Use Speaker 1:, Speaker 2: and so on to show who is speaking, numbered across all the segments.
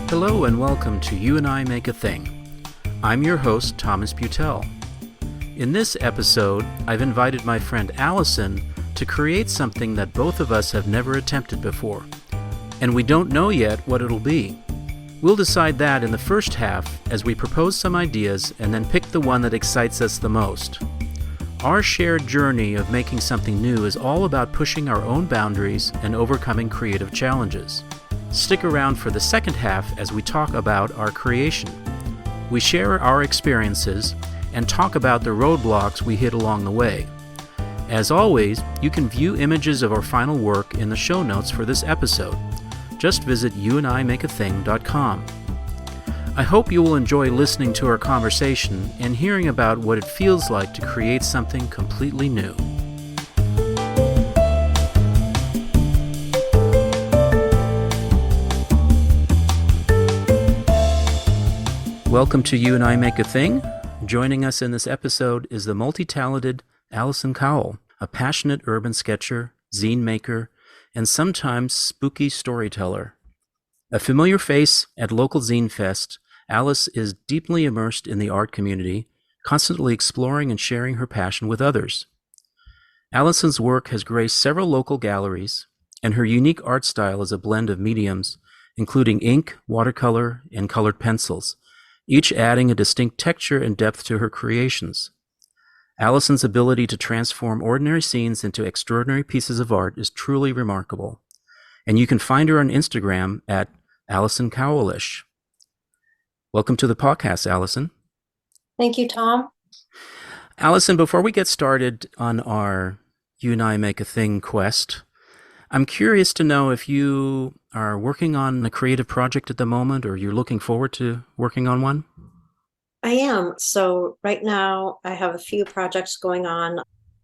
Speaker 1: Hello and welcome to You and I Make a Thing. I'm your host, Thomas Butel. In this episode, I've invited my friend Alison to create something that both of us have never attempted before. And we don't know yet what it'll be. We'll decide that in the first half as we propose some ideas and then pick the one that excites us the most. Our shared journey of making something new is all about pushing our own boundaries and overcoming creative challenges. Stick around for the second half as we talk about our creation. We share our experiences and talk about the roadblocks we hit along the way. As always, you can view images of our final work in the show notes for this episode. Just visit youandimakeathing.com. I hope you will enjoy listening to our conversation and hearing about what it feels like to create something completely new. Welcome to You and I Make a Thing. Joining us in this episode is the multi-talented Alison Cowell, a passionate urban sketcher, zine maker, and sometimes spooky storyteller. A familiar face at local zine fest, Alice is deeply immersed in the art community, constantly exploring and sharing her passion with others. Alison's work has graced several local galleries, and her unique art style is a blend of mediums, including ink, watercolor, and colored pencils, each adding a distinct texture and depth to her creations. Alison's ability to transform ordinary scenes into extraordinary pieces of art is truly remarkable, and you can find her on Instagram at Alison Cowellish. Welcome to the podcast, Alison.
Speaker 2: Thank you, Tom.
Speaker 1: Alison, before we get started on our You and I Make a Thing quest, I'm curious to know if you are working on a creative project at the moment, or you're looking forward to working on one?
Speaker 2: I am. So right now I have a few projects going on.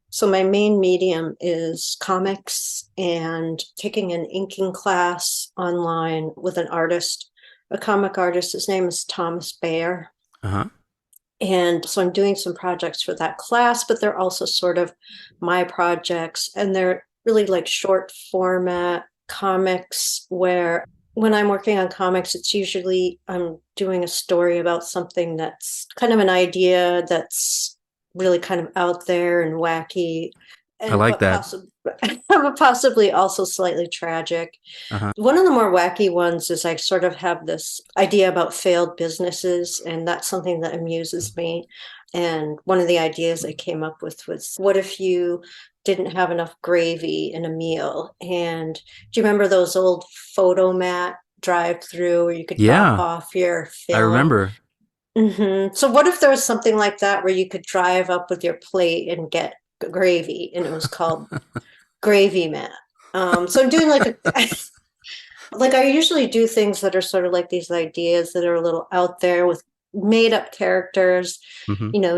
Speaker 2: So my main medium is comics and taking an inking class online with an artist, a comic artist. His name is Thomas Bayer.
Speaker 1: Uh-huh.
Speaker 2: And so I'm doing some projects for that class, but they're also sort of my projects. And they're really like short format comics where when I'm working on comics, it's usually I'm doing a story about something that's kind of an idea that's really kind of out there and wacky. And
Speaker 1: I like that.
Speaker 2: Possibly also slightly tragic.
Speaker 1: Uh-huh.
Speaker 2: One of the more wacky ones is I sort of have this idea about failed businesses, and that's something that amuses me. And one of the ideas I came up with was, what if you didn't have enough gravy in a meal? And do you remember those old photomat drive-through where you could drop off your film?
Speaker 1: I remember.
Speaker 2: Mm-hmm. So what if there was something like that where you could drive up with your plate and get gravy, and it was called Gravy Mat? So I'm doing like like I usually do things that are sort of like these ideas that are a little out there with made up characters,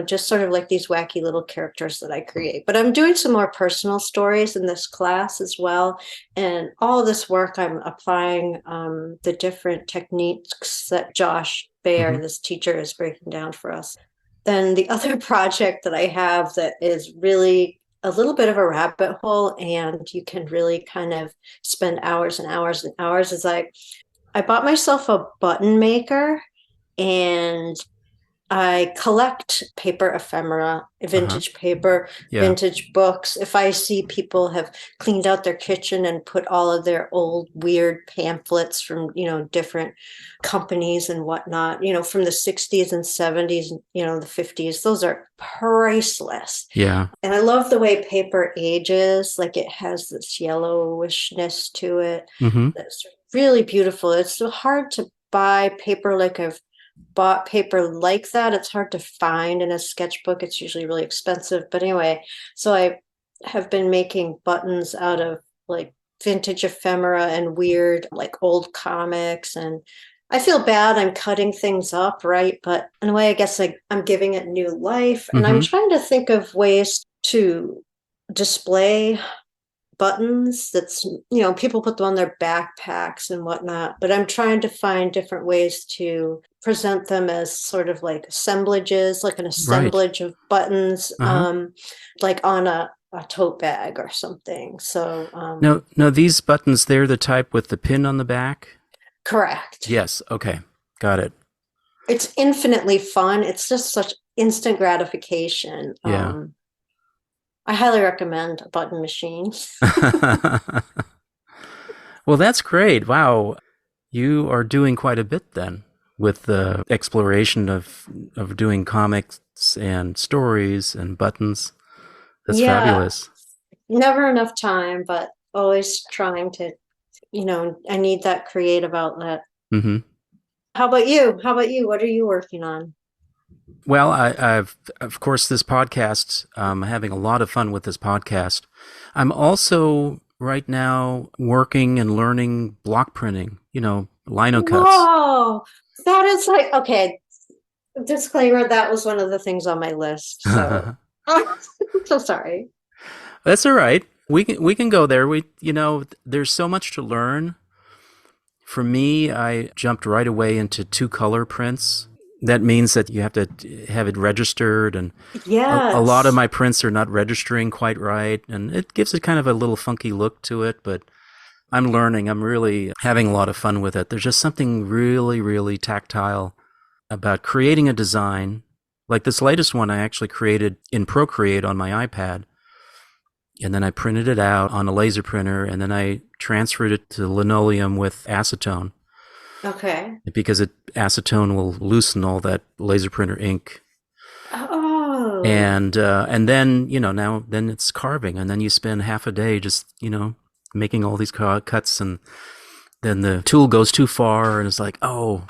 Speaker 2: just sort of like these wacky little characters that I create. But I'm doing some more personal stories in this class as well. And all of this work, I'm applying the different techniques that Josh Bayer, this teacher, is breaking down for us. Then the other project that I have that is really a little bit of a rabbit hole, and you can really kind of spend hours and hours and hours, is I bought myself a button maker, and I collect paper ephemera, vintage paper, vintage books. If I see people have cleaned out their kitchen and put all of their old weird pamphlets from, different companies and whatnot, from the 60s and 70s, the 50s, those are priceless.
Speaker 1: Yeah.
Speaker 2: And I love the way paper ages. Like it has this yellowishness to it. That's really beautiful. It's so hard to buy paper like I've bought paper like that. It's hard to find in a sketchbook. It's usually really expensive. But anyway, so I have been making buttons out of like vintage ephemera and weird like old comics. And I feel bad I'm cutting things up, right? But in a way, I guess I'm giving it new life. And I'm trying to think of ways to display buttons that's, people put them on their backpacks and whatnot, but I'm trying to find different ways to present them as sort of like assemblages, like an assemblage of buttons, like on a tote bag or something. So
Speaker 1: no, these buttons, they're the type with the pin on the back?
Speaker 2: Correct.
Speaker 1: Yes. Okay. Got it.
Speaker 2: It's infinitely fun. It's just such instant gratification.
Speaker 1: Yeah.
Speaker 2: I highly recommend a button machine.
Speaker 1: Well, that's great. Wow. You are doing quite a bit then with the exploration of doing comics and stories and buttons. That's
Speaker 2: Yeah,
Speaker 1: fabulous.
Speaker 2: never enough time, but always trying to, I need that creative outlet.
Speaker 1: Hmm.
Speaker 2: How about you? How about you? What are you working on?
Speaker 1: Well, I've of course this podcast. Having a lot of fun with this podcast. I'm also right now working and learning block printing. Lino cuts.
Speaker 2: Whoa, that is like, okay, disclaimer, that was one of the things on my list. So I'm so sorry.
Speaker 1: That's all right. We can go there. There's so much to learn. For me, I jumped right away into two color prints. That means that you have to have it registered, and a lot of
Speaker 2: Yes,
Speaker 1: my prints are not registering quite right, and it gives it kind of a little funky look to it, but I'm learning. I'm really having a lot of fun with it. There's just something really, really tactile about creating a design. Like this latest one I actually created in Procreate on my iPad, and then I printed it out on a laser printer, and then I transferred it to linoleum with acetone
Speaker 2: okay.
Speaker 1: because acetone will loosen all that laser printer ink.
Speaker 2: Oh,
Speaker 1: And then now then it's carving, and then you spend half a day just making all these cuts, and then the tool goes too far, and it's like, oh,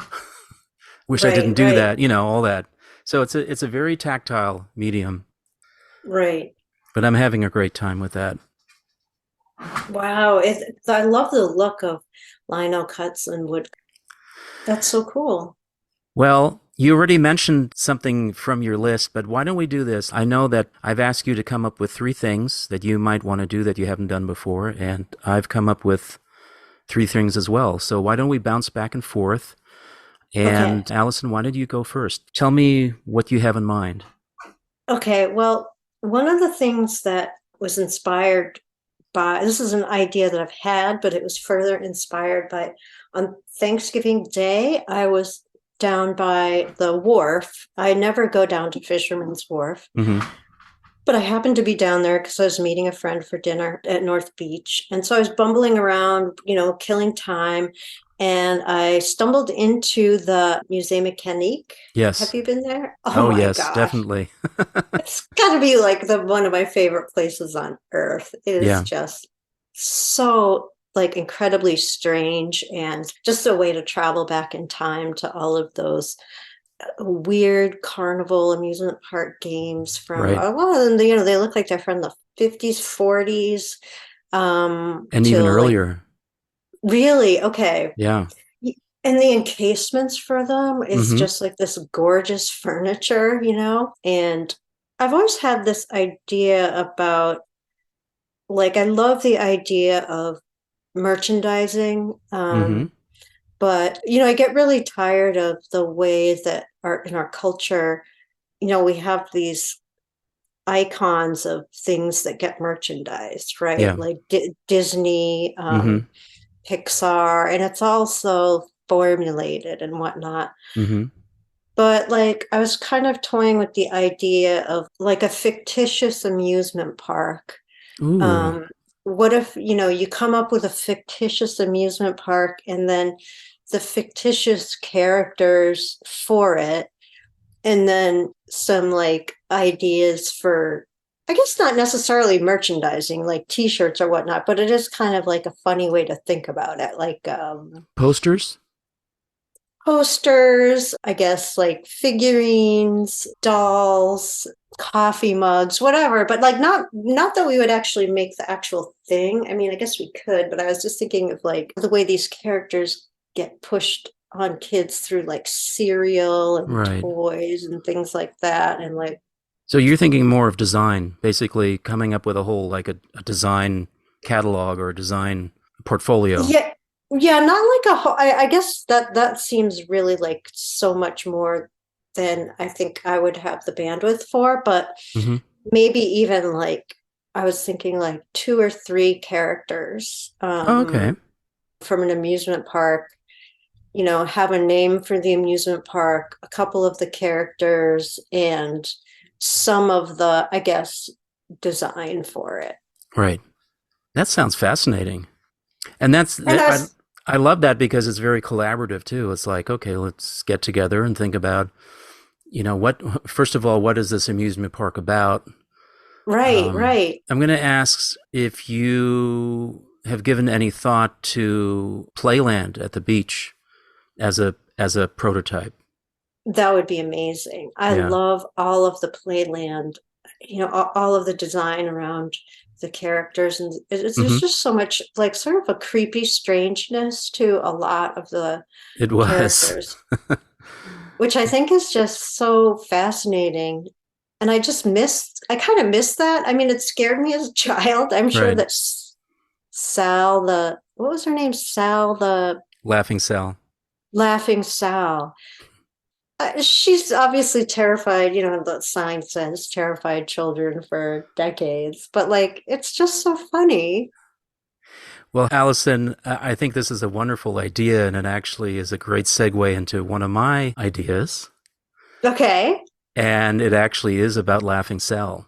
Speaker 1: wish I didn't
Speaker 2: right,
Speaker 1: do
Speaker 2: right,
Speaker 1: that, all that. So it's a very tactile medium,
Speaker 2: right.
Speaker 1: but I'm having a great time with that.
Speaker 2: Wow, I love the look of lino cuts and wood. That's so cool.
Speaker 1: Well, you already mentioned something from your list, but why don't we do this? I know that I've asked you to come up with three things that you might want to do that you haven't done before, and I've come up with three things as well. So why don't we bounce back and forth?
Speaker 2: Okay.
Speaker 1: And Alison, why don't you go first? Tell me what you have in mind.
Speaker 2: Okay. Well, one of the things that was inspired by this is an idea that I've had, but it was further inspired by on Thanksgiving Day, I was down by the wharf. I never go down to Fisherman's Wharf,
Speaker 1: Mm-hmm.
Speaker 2: but I happened to be down there because I was meeting a friend for dinner at North Beach. And so I was bumbling around, killing time. And I stumbled into the Musée Mécanique. Have
Speaker 1: Yes.
Speaker 2: you been there? Oh
Speaker 1: Oh,
Speaker 2: my
Speaker 1: yes,
Speaker 2: gosh.
Speaker 1: definitely.
Speaker 2: It's got to be like the one of my favorite places on earth. It is
Speaker 1: Yeah.
Speaker 2: just so like incredibly strange and just a way to travel back in time to all of those weird carnival amusement park games from
Speaker 1: Right.
Speaker 2: a lot of them, they look like they're from the 50s, 40s,
Speaker 1: And even
Speaker 2: till like
Speaker 1: earlier.
Speaker 2: really okay.
Speaker 1: Yeah.
Speaker 2: And the encasements for them is
Speaker 1: Mm-hmm.
Speaker 2: just like this gorgeous furniture, and I've always had this idea about like I love the idea of merchandising.
Speaker 1: Mm-hmm.
Speaker 2: But I get really tired of the way that in our culture, we have these icons of things that get merchandised, right?
Speaker 1: Yeah.
Speaker 2: Like Disney,
Speaker 1: Mm-hmm.
Speaker 2: Pixar, and it's also formulated and whatnot.
Speaker 1: Mm-hmm.
Speaker 2: But like I was kind of toying with the idea of like a fictitious amusement park.
Speaker 1: Ooh.
Speaker 2: Um, what if, you come up with a fictitious amusement park and then the fictitious characters for it, and then some like ideas for, I guess not necessarily merchandising, like t-shirts or whatnot, but it is kind of like a funny way to think about it. Like
Speaker 1: Posters?
Speaker 2: posters, I guess like figurines, dolls, coffee mugs, whatever, but like not that we would actually make the actual thing. I mean, I guess we could, but I was just thinking of like the way these characters get pushed on kids through like cereal and
Speaker 1: Right.
Speaker 2: toys and things like that, and like
Speaker 1: So you're thinking more of design, basically coming up with a whole like a design catalog or a design portfolio.
Speaker 2: yeah, yeah, not like a whole, I guess that seems really like so much more than I think I would have the bandwidth for, but
Speaker 1: Mm-hmm.
Speaker 2: maybe even like I was thinking like two or three characters
Speaker 1: Oh, okay.
Speaker 2: from an amusement park, have a name for the amusement park, a couple of the characters, and some of the, I guess, design for it.
Speaker 1: Right. That sounds fascinating. And
Speaker 2: And I was,
Speaker 1: I love that because it's very collaborative too. It's like, okay, let's get together and think about, what first of all, what is this amusement park about?
Speaker 2: right, right.
Speaker 1: I'm going to ask if you have given any thought to Playland at the beach as a prototype.
Speaker 2: That would be amazing. I
Speaker 1: Yeah.
Speaker 2: love all of the Playland, all of the design around the characters. And
Speaker 1: Hmm.
Speaker 2: there's just so much, like, sort of a creepy strangeness to a lot of the
Speaker 1: It was.
Speaker 2: characters, which I think is just so fascinating. And I kind of missed that. I mean, it scared me as a child. I'm sure
Speaker 1: Right.
Speaker 2: that Sal, what was her name? Sal, the
Speaker 1: Laughing Sal.
Speaker 2: Laughing Sal. She's obviously terrified, the sign says terrified children for decades, but like, it's just so funny.
Speaker 1: Well, Allison, I think this is a wonderful idea, and it actually is a great segue into one of my ideas.
Speaker 2: Okay.
Speaker 1: And it actually is about Laughing Sal.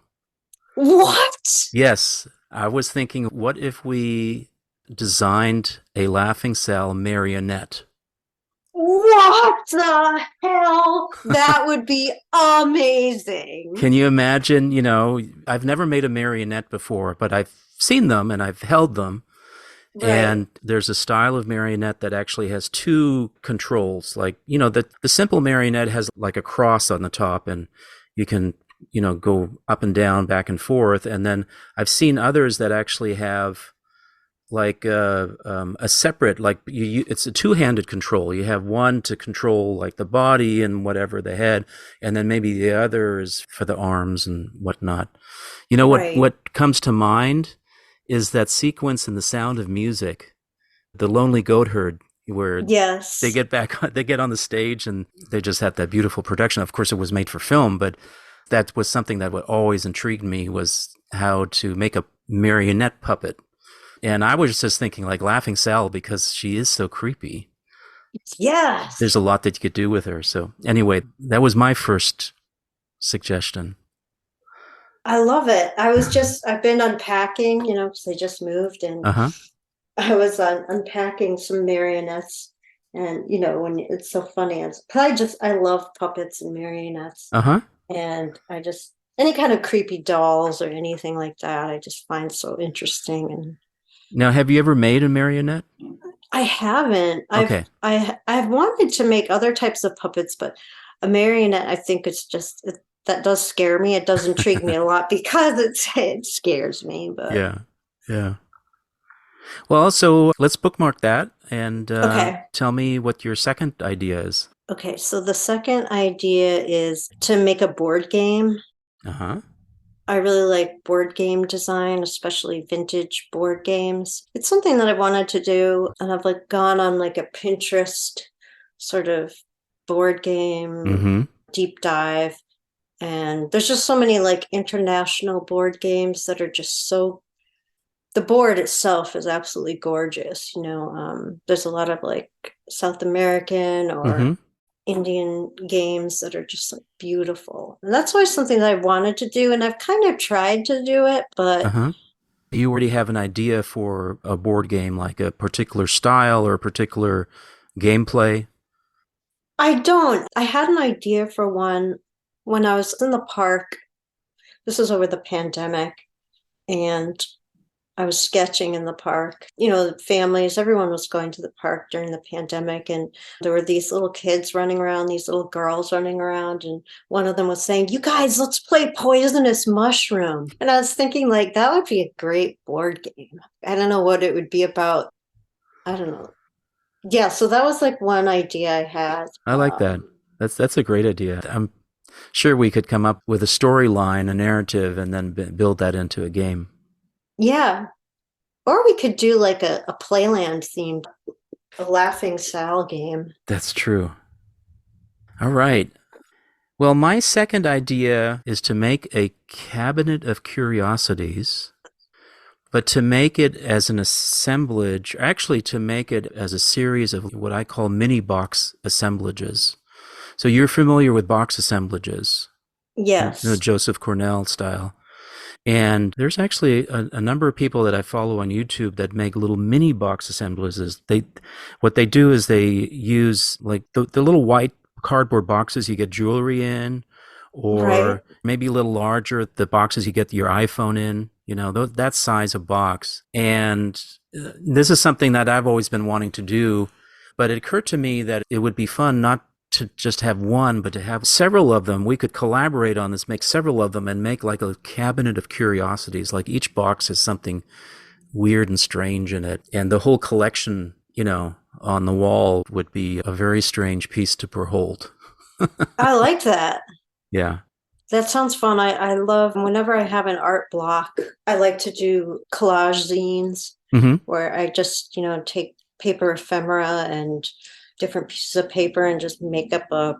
Speaker 2: What?
Speaker 1: Yes, I was thinking, what if we designed a Laughing Sal marionette?
Speaker 2: What the hell? That would be amazing.
Speaker 1: Can you imagine? I've never made a marionette before, but I've seen them and I've held them.
Speaker 2: Right.
Speaker 1: And there's a style of marionette that actually has two controls. Like, the simple marionette has like a cross on the top, and you can, go up and down, back and forth. And then I've seen others that actually have like a separate, like it's a two-handed control. You have one to control like the body and whatever, the head, and then maybe the other is for the arms and whatnot.
Speaker 2: Right.
Speaker 1: What comes to mind is that sequence in The Sound of Music, the lonely goat herd, where
Speaker 2: Yes.
Speaker 1: they get on the stage and they just had that beautiful production. Of course, it was made for film, but that was something that would always intrigued me, was how to make a marionette puppet. And I was just thinking like Laughing Sal, because she is so creepy.
Speaker 2: Yes.
Speaker 1: There's a lot that you could do with her. So anyway, that was my first suggestion.
Speaker 2: I love it. I've been unpacking, because I just moved and
Speaker 1: Uh-huh.
Speaker 2: I was unpacking some marionettes. And, when it's so funny, I love puppets and marionettes.
Speaker 1: Uh-huh.
Speaker 2: And any kind of creepy dolls or anything like that, I just find so interesting. And
Speaker 1: Now, have you ever made a marionette?
Speaker 2: I haven't.
Speaker 1: Okay.
Speaker 2: I've wanted to make other types of puppets, but a marionette, I think that does scare me. It does intrigue me a lot because it scares me. But
Speaker 1: Yeah. Yeah. Well, so let's bookmark that and
Speaker 2: okay,
Speaker 1: tell me what your second idea is.
Speaker 2: okay. So the second idea is to make a board game.
Speaker 1: Uh-huh.
Speaker 2: I really like board game design, especially vintage board games. It's something that I wanted to do, and I've like gone on like a Pinterest sort of board game
Speaker 1: Mm-hmm.
Speaker 2: deep dive. And there's just so many like international board games that are just the board itself is absolutely gorgeous. There's a lot of like South American or
Speaker 1: Mm-hmm.
Speaker 2: Indian games that are just like beautiful. And that's always something that I wanted to do. And I've kind of tried to do it, but
Speaker 1: Uh-huh. You already have an idea for a board game, like a particular style or a particular gameplay?
Speaker 2: I don't. I had an idea for one when I was in the park. This was over the pandemic. And I was sketching in the park. Families, everyone was going to the park during the pandemic, and there were these little kids running around, these little girls running around, and one of them was saying, "You guys, let's play Poisonous Mushroom." And I was thinking, like, that would be a great board game. I don't know what it would be about. I don't know. Yeah, so that was like one idea I had.
Speaker 1: I like that. That's a great idea. I'm sure we could come up with a storyline, a narrative, and then build that into a game.
Speaker 2: Yeah. Or we could do like a Playland themed, a Laughing Sal game.
Speaker 1: That's true. All right. Well, my second idea is to make a cabinet of curiosities But to make it as an assemblage, actually to make it as a series of what I call mini box assemblages. So you're familiar with box assemblages,
Speaker 2: Yes.
Speaker 1: Joseph Cornell style. And there's actually a number of people that I follow on YouTube that make little mini box assemblages. What they do is they use like the little white cardboard boxes you get jewelry in,
Speaker 2: Right.
Speaker 1: or maybe a little larger, the boxes you get your iPhone in, that size of box. And this is something that I've always been wanting to do, but it occurred to me that it would be fun not to just have one, but to have several of them. We could collaborate on this, make several of them, and make like a cabinet of curiosities. Like each box has something weird and strange in it. And the whole collection, on the wall would be a very strange piece to behold.
Speaker 2: I like that.
Speaker 1: Yeah.
Speaker 2: That sounds fun. I love whenever I have an art block, I like to do collage zines
Speaker 1: Mm-hmm.
Speaker 2: where I just, take paper ephemera and different pieces of paper and just make up a,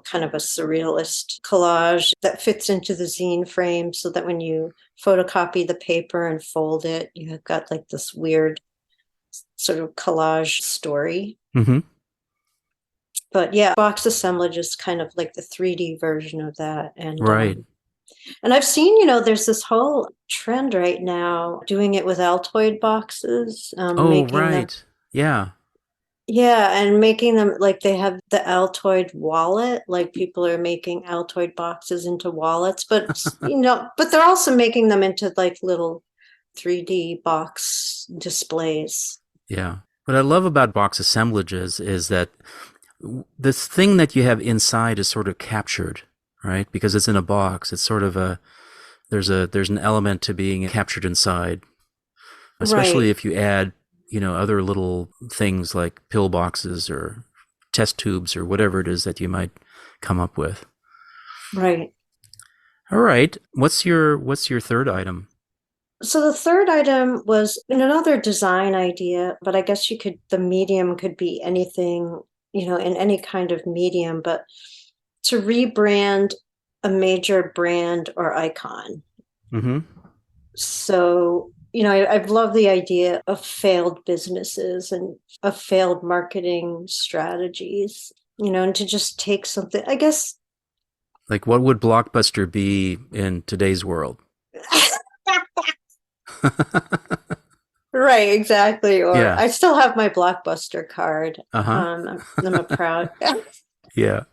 Speaker 2: kind of a surrealist collage that fits into the zine frame so that when you photocopy the paper and fold it, you've got like this weird sort of collage story.
Speaker 1: Mm-hmm.
Speaker 2: But yeah, box assemblage is kind of like the 3D version of that.
Speaker 1: Right.
Speaker 2: And I've seen, there's this whole trend right now doing it with Altoid boxes,
Speaker 1: Oh,
Speaker 2: making them,
Speaker 1: right. Yeah.
Speaker 2: yeah, and making them like they have the Altoid wallet, like people are making Altoid boxes into wallets, but but they're also making them into like little 3D box displays.
Speaker 1: Yeah. What I love about box assemblages is that this thing that you have inside is sort of captured, right? Because it's in a box. It's sort of there's an element to being captured inside, especially
Speaker 2: Right.
Speaker 1: if you add, other little things like pill boxes or test tubes or whatever it is that you might come up with.
Speaker 2: Right.
Speaker 1: All right. What's your third item?
Speaker 2: So the third item was another design idea, but I guess the medium could be anything, in any kind of medium, but to rebrand a major brand or icon.
Speaker 1: Mm-hmm.
Speaker 2: So, I've loved the idea of failed businesses and of failed marketing strategies, and to just take something, I guess.
Speaker 1: Like, what would Blockbuster be in today's world?
Speaker 2: Right, exactly. Or
Speaker 1: Yeah.
Speaker 2: I still have my Blockbuster card.
Speaker 1: Uh-huh.
Speaker 2: I'm a proud.
Speaker 1: Yeah.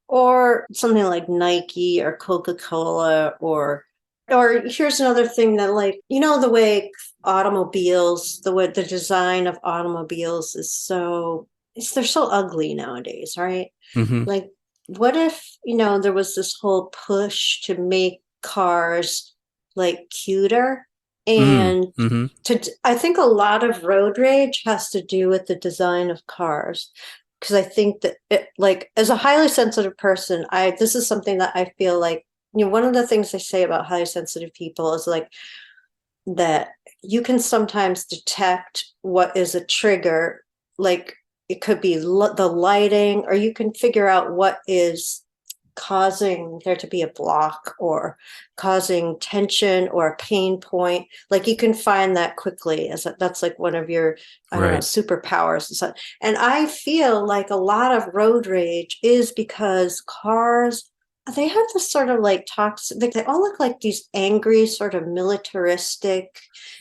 Speaker 2: Or something like Nike or Coca-Cola or here's another thing that like, the way the way the design of automobiles they're so ugly nowadays, right?
Speaker 1: Mm-hmm.
Speaker 2: Like, what if, there was this whole push to make cars like cuter? And
Speaker 1: Mm-hmm.
Speaker 2: I think a lot of road rage has to do with the design of cars. Because I think that like as a highly sensitive person, this is something that I feel like, one of the things they say about highly sensitive people is like that you can sometimes detect what is a trigger, like it could be the lighting, or you can figure out what is causing there to be a block or causing tension or a pain point. Like you can find that quickly that's like one of your, I don't know,
Speaker 1: Right.
Speaker 2: superpowers and such. And I feel like a lot of road rage is because cars, they have this sort of like toxic, they all look like these angry sort of militaristic,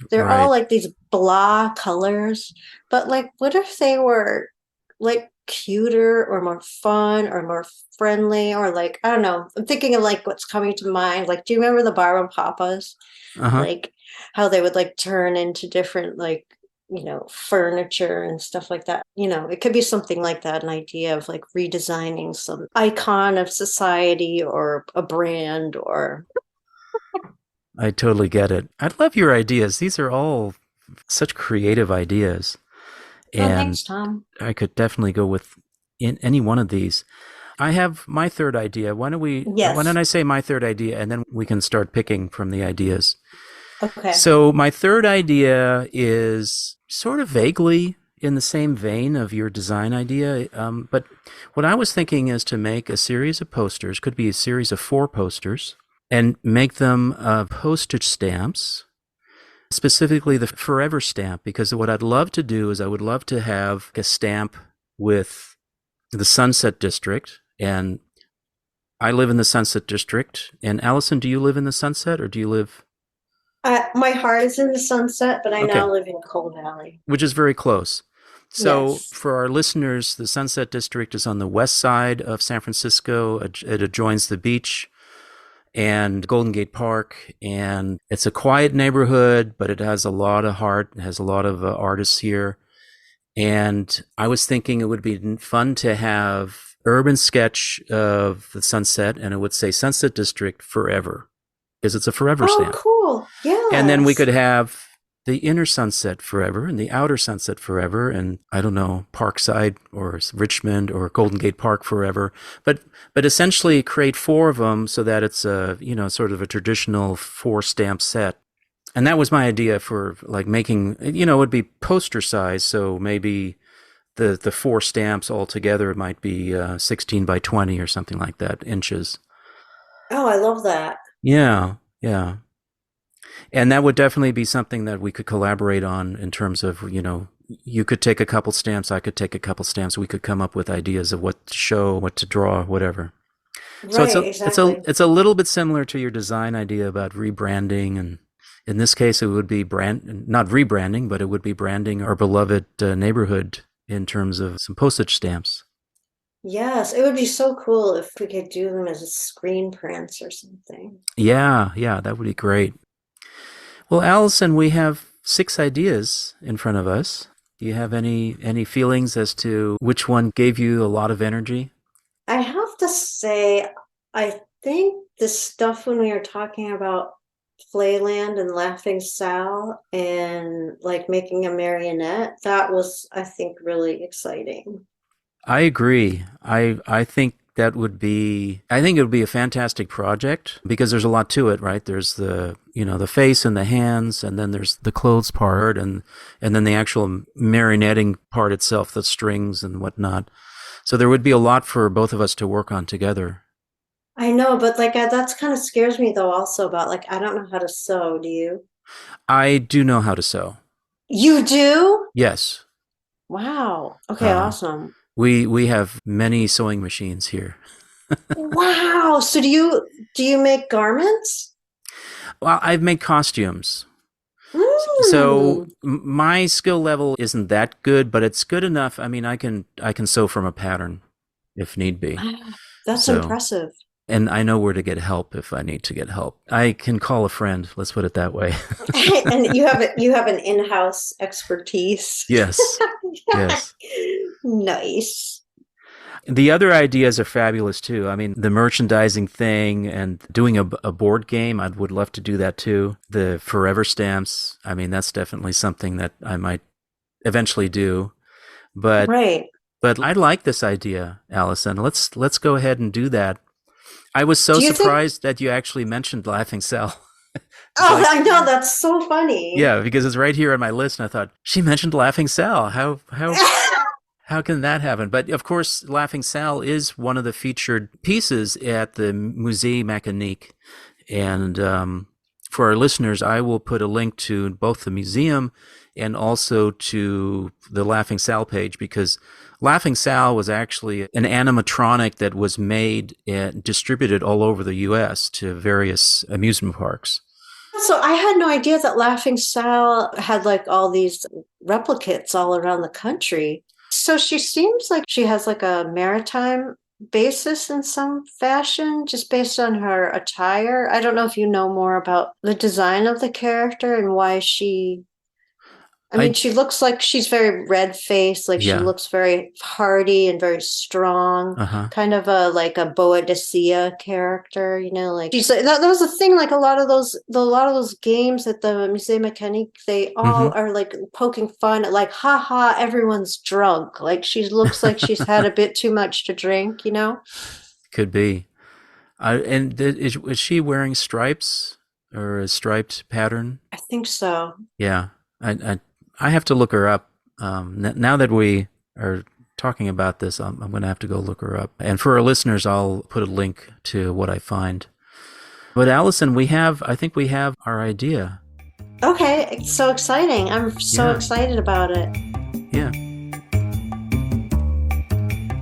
Speaker 2: they're all
Speaker 1: Right.
Speaker 2: like these blah colors. But like what if they were like cuter or more fun or more friendly, or like, I don't know, I'm thinking of like what's coming to mind. Like, do you remember the Barba Papas?
Speaker 1: Uh-huh.
Speaker 2: Like how they would like turn into different like, furniture and stuff like that. It could be something like that, an idea of like redesigning some icon of society or a brand or.
Speaker 1: I totally get it. I love your ideas. These are all such creative ideas.
Speaker 2: Oh,
Speaker 1: And
Speaker 2: thanks, Tom.
Speaker 1: I could definitely go with in any one of these. I have my third idea. Why don't
Speaker 2: Yes.
Speaker 1: I say my third idea and then we can start picking from the ideas.
Speaker 2: Okay.
Speaker 1: So my third idea is sort of vaguely in the same vein of your design idea. But what I was thinking is to make a series of posters, could be a series of 4 posters. and make them postage stamps, specifically the forever stamp, because what I'd love to do is I would love to have a stamp with the Sunset District, and I live in the Sunset District. And Alison, do you live in the Sunset, or do you live?
Speaker 2: My heart is in the Sunset, but I
Speaker 1: Okay,
Speaker 2: now live in Coal Valley.
Speaker 1: which is very close. So
Speaker 2: Yes.
Speaker 1: for our listeners, the Sunset District is on the west side of San Francisco. It adjoins the beach and Golden Gate Park, and it's a quiet neighborhood, but it has a lot of heart. It has a lot of artists here. And I was thinking it would be fun to have urban sketch of the sunset, and it would say Sunset District Forever, because it's a forever
Speaker 2: Oh,
Speaker 1: stamp.
Speaker 2: cool.
Speaker 1: And then we
Speaker 2: Yes.
Speaker 1: could have the inner sunset forever and the outer sunset forever, and I don't know, Parkside or Richmond or Golden Gate Park forever. But essentially create four of them so that it's a, sort of a traditional four stamp set. And that was my idea for like making, it would be poster size, so maybe the four stamps all together might be 16 by 20 or something like that, inches.
Speaker 2: Oh, I love that.
Speaker 1: Yeah, yeah. And that would definitely be something that we could collaborate on in terms of, you could take a couple stamps, I could take a couple stamps, we could come up with ideas of what to show, what to draw, whatever. So
Speaker 2: Right, exactly.
Speaker 1: it's a little bit similar to your design idea about rebranding, and in this case it would be not rebranding, but it would be branding our beloved neighborhood in terms of some postage stamps.
Speaker 2: Yes, it would be so cool if we could do them as screen prints or something.
Speaker 1: Yeah, yeah, that would be great. Well, Allison, we have 6 ideas in front of us. Do you have any feelings as to which one gave you a lot of energy?
Speaker 2: I have to say, I think the stuff when we were talking about Playland and Laughing Sal and like making a marionette, that was, I think, really exciting.
Speaker 1: I agree. I think it would be a fantastic project because there's a lot to it, right? There's the face and the hands, and then there's the clothes part, and then the actual marionetting part itself, the strings and whatnot. So there would be a lot for both of us to work on together.
Speaker 2: I know, but like that's kind of scares me though also about like I don't know how to sew, do you?
Speaker 1: I do know how to sew.
Speaker 2: You do?
Speaker 1: Yes.
Speaker 2: Wow. Okay,
Speaker 1: Uh,
Speaker 2: awesome.
Speaker 1: we have many sewing machines here.
Speaker 2: Wow. So do you make garments?
Speaker 1: Well, I've made costumes. So
Speaker 2: Mm.
Speaker 1: my skill level isn't that good, but it's good enough. I mean, I can sew from a pattern if need be.
Speaker 2: Wow, that's
Speaker 1: So,
Speaker 2: impressive.
Speaker 1: and I know where to get help if I need to get help. I can call a friend. Let's put it that way.
Speaker 2: And you have an in-house expertise.
Speaker 1: Yes. Yes.
Speaker 2: Nice.
Speaker 1: The other ideas are fabulous too. I mean, the merchandising thing and doing a board game, I would love to do that too. The forever stamps, I mean, that's definitely something that I might eventually do. But
Speaker 2: Right.
Speaker 1: I like this idea, Allison. Let's go ahead and do that. I was so
Speaker 2: Do you think?
Speaker 1: surprised that you actually mentioned Laughing Sal. It's
Speaker 2: Oh,
Speaker 1: like,
Speaker 2: I know, that's so funny.
Speaker 1: yeah, because it's right here on my list, and I thought she mentioned Laughing Sal. How can that happen? But of course, Laughing Sal is one of the featured pieces at the Musée Mécanique. And for our listeners, I will put a link to both the museum and also to the Laughing Sal page, because Laughing Sal was actually an animatronic that was made and distributed all over the U.S. to various amusement parks.
Speaker 2: So I had no idea that Laughing Sal had like all these replicates all around the country. So she seems like she has like a maritime basis in some fashion, just based on her attire. I don't know if you know more about the design of the character and why I mean,
Speaker 1: I
Speaker 2: she looks like she's very red-faced, like she
Speaker 1: Yeah.
Speaker 2: looks very hardy and very strong,
Speaker 1: Uh-huh.
Speaker 2: kind of a like a Boadicea character, like she's like that was the thing, like a lot of those games at the Musée Mécanique, they all
Speaker 1: Mm-hmm.
Speaker 2: are like poking fun at like, haha, everyone's drunk. Like she looks like she's had a bit too much to drink.
Speaker 1: Could be. Is she wearing stripes or a striped pattern?
Speaker 2: I think so.
Speaker 1: Yeah. I have to look her up. Now that we are talking about this, I'm going to have to go look her up. And for our listeners, I'll put a link to what I find. But Alison, I think we have our idea.
Speaker 2: Okay, it's so exciting. I'm so excited about it.
Speaker 1: Yeah.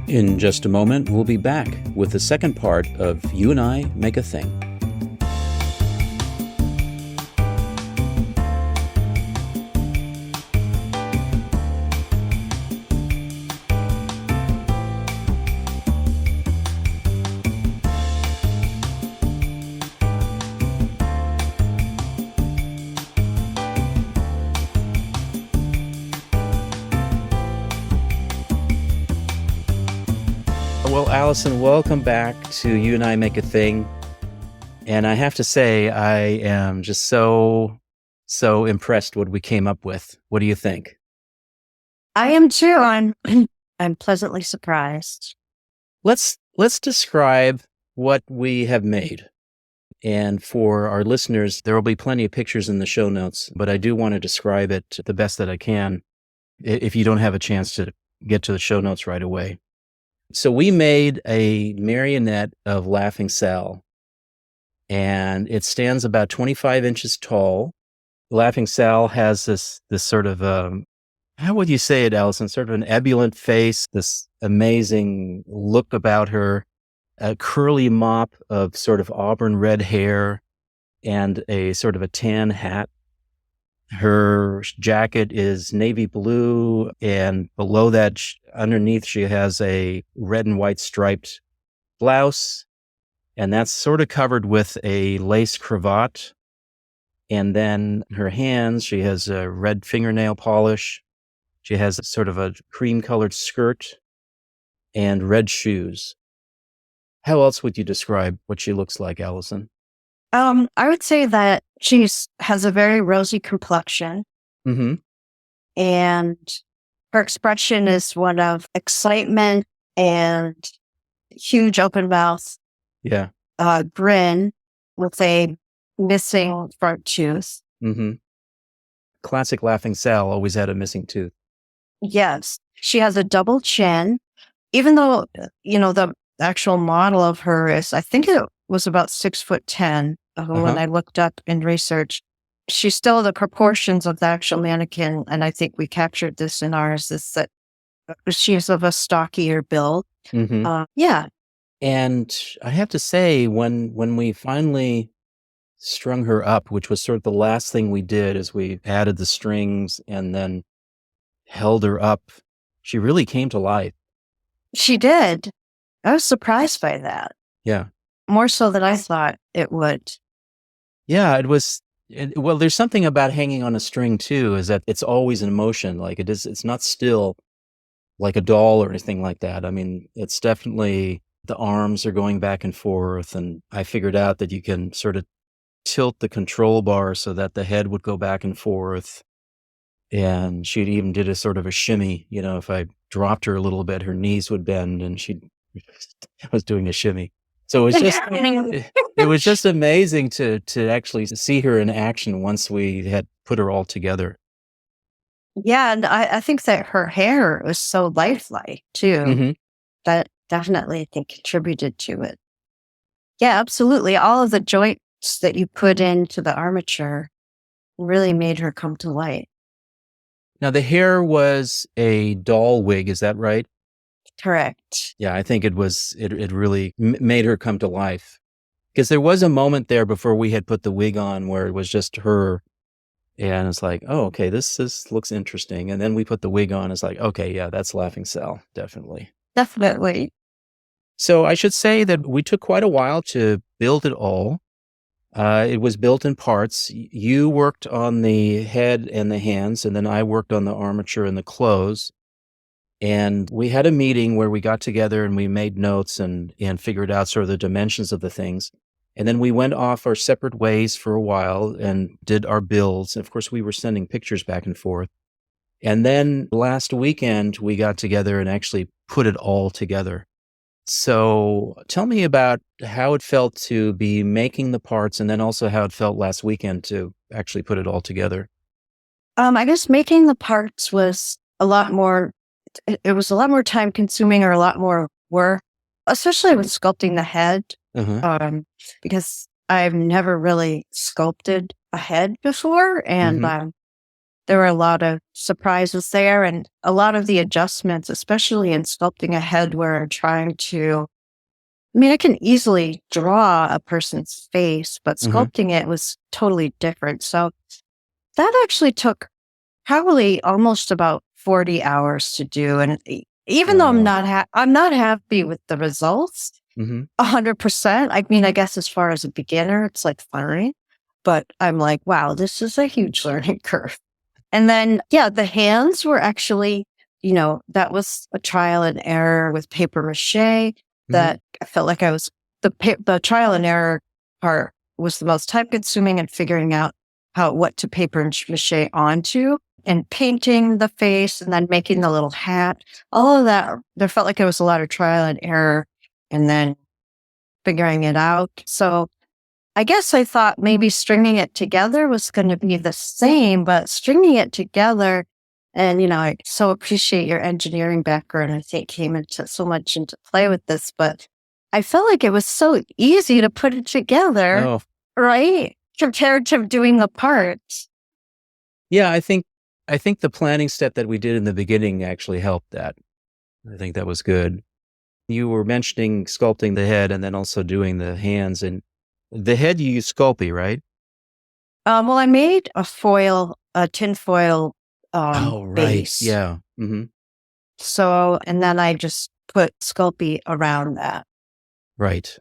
Speaker 1: In just a moment, we'll be back with the second part of You and I Make a Thing. Well, Alison, welcome back to You and I Make a Thing. And I have to say, I am just so impressed what we came up with. What do you think?
Speaker 3: I am too. I'm pleasantly surprised.
Speaker 1: Let's describe what we have made. And for our listeners, there will be plenty of pictures in the show notes, but I do want to describe it the best that I can if you don't have a chance to get to the show notes right away. So we made a marionette of Laffing Sal, and it stands about 25 inches tall. Laffing Sal has this sort of, how would you say it, Alison? Sort of an ebullient face, this amazing look about her, a curly mop of sort of auburn red hair, and a sort of a tan hat. Her jacket is navy blue, and below that, underneath, she has a red and white striped blouse, and that's sort of covered with a lace cravat. And then her hands, she has a red fingernail polish. She has sort of a cream-colored skirt and red shoes. How else would you describe what she looks like, Alison?
Speaker 3: I would say that she has a very rosy complexion,
Speaker 1: Mm-hmm.
Speaker 3: and her expression is one of excitement and huge open mouth,
Speaker 1: Yeah.
Speaker 3: grin with a missing front tooth.
Speaker 1: Mm-hmm. Classic Laffing Sal always had a missing tooth.
Speaker 3: Yes, she has a double chin, even though, the actual model of her is, I think it was about 6'10" when I looked up in research. She's still the proportions of the actual mannequin, and I think we captured this in ours, is that she's of a stockier build.
Speaker 1: Mm-hmm.
Speaker 3: Yeah.
Speaker 1: And I have to say, when we finally strung her up, which was sort of the last thing we did, is we added the strings and then held her up, she really came to life.
Speaker 3: She did. I was surprised by that.
Speaker 1: Yeah.
Speaker 3: More so than I thought it would.
Speaker 1: Yeah, it was. Well, there's something about hanging on a string too, is that it's always in motion. Like it's not still like a doll or anything like that. I mean, it's definitely, the arms are going back and forth. And I figured out that you can sort of tilt the control bar so that the head would go back and forth. And she even did a sort of a shimmy. If I dropped her a little bit, her knees would bend, and she was doing a shimmy. So it was just amazing to actually see her in action once we had put her all together.
Speaker 3: Yeah, and I think that her hair was so lifelike too.
Speaker 1: Mm-hmm.
Speaker 3: That definitely, I think, contributed to it. Yeah, absolutely. All of the joints that you put into the armature really made her come to light.
Speaker 1: Now, the hair was a doll wig, is that right?
Speaker 3: Correct.
Speaker 1: Yeah, I think it was, it really made her come to life. Because there was a moment there before we had put the wig on where it was just her. And it's like, oh, okay, this looks interesting. And then we put the wig on. It's like, okay, yeah, that's Laffing Sal, definitely.
Speaker 3: Definitely.
Speaker 1: So I should say that we took quite a while to build it all. It was built in parts. You worked on the head and the hands, and then I worked on the armature and the clothes. And we had a meeting where we got together and we made notes and figured out sort of the dimensions of the things. And then we went off our separate ways for a while and did our builds. And of course, we were sending pictures back and forth. And then last weekend, we got together and actually put it all together. So tell me about how it felt to be making the parts, and then also how it felt last weekend to actually put it all together.
Speaker 3: I guess making the parts was a lot more, it was a lot more time consuming, or a lot more work, especially with sculpting the head.
Speaker 1: Uh-huh.
Speaker 3: Because I've never really sculpted a head before. And there were a lot of surprises there and a lot of the adjustments, especially in sculpting a head where I'm trying to, I mean, I can easily draw a person's face, but sculpting it was totally different. So that actually took probably almost about 40 hours to do. And even though I'm not happy with the results, 100%. I mean, I guess as far as a beginner, it's like fine, but I'm like, wow, this is a huge learning curve. And then, the hands were actually, that was a trial and error with paper mache that I felt like the trial and error part was the most time consuming and figuring out what to paper mache onto and painting the face and then making the little hat. All of that, there felt like it was a lot of trial and error and then figuring it out. So I guess I thought maybe stringing it together was going to be the same, but stringing it together, and I so appreciate your engineering background. I think came into so much into play with this, but I felt like it was so easy to put it together, right? Compared to doing the parts.
Speaker 1: Yeah, I think the planning step that we did in the beginning actually helped that. I think that was good. You were mentioning sculpting the head and then also doing the hands, and the head you use Sculpey, right?
Speaker 3: Well, I made a tin foil base.
Speaker 1: Yeah.
Speaker 3: So, and then I just put Sculpey around that.
Speaker 1: Right.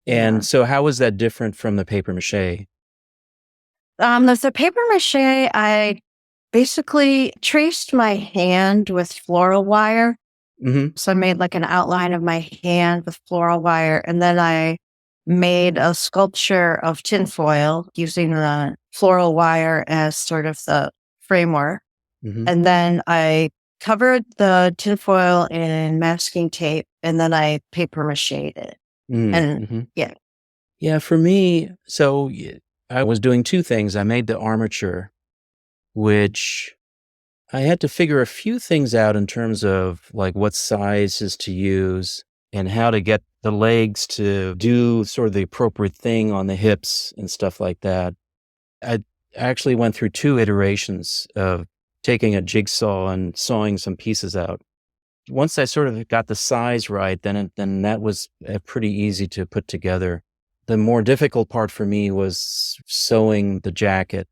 Speaker 1: And so how was that different from the paper mache?
Speaker 3: The paper mache, I basically traced my hand with floral wire. So I made like an outline of my hand with floral wire, and then I made a sculpture of tinfoil using the floral wire as sort of the framework. And then I covered the tinfoil in masking tape, and then I paper mache'd it.
Speaker 1: Yeah, for me, so I was doing two things. I made the armature, which I had to figure a few things out in terms of like what sizes to use and how to get the legs to do sort of the appropriate thing on the hips and stuff like that. I actually went through 2 iterations of taking a jigsaw and sawing some pieces out. Once I sort of got the size right, then that was pretty easy to put together. The more difficult part for me was sewing the jacket.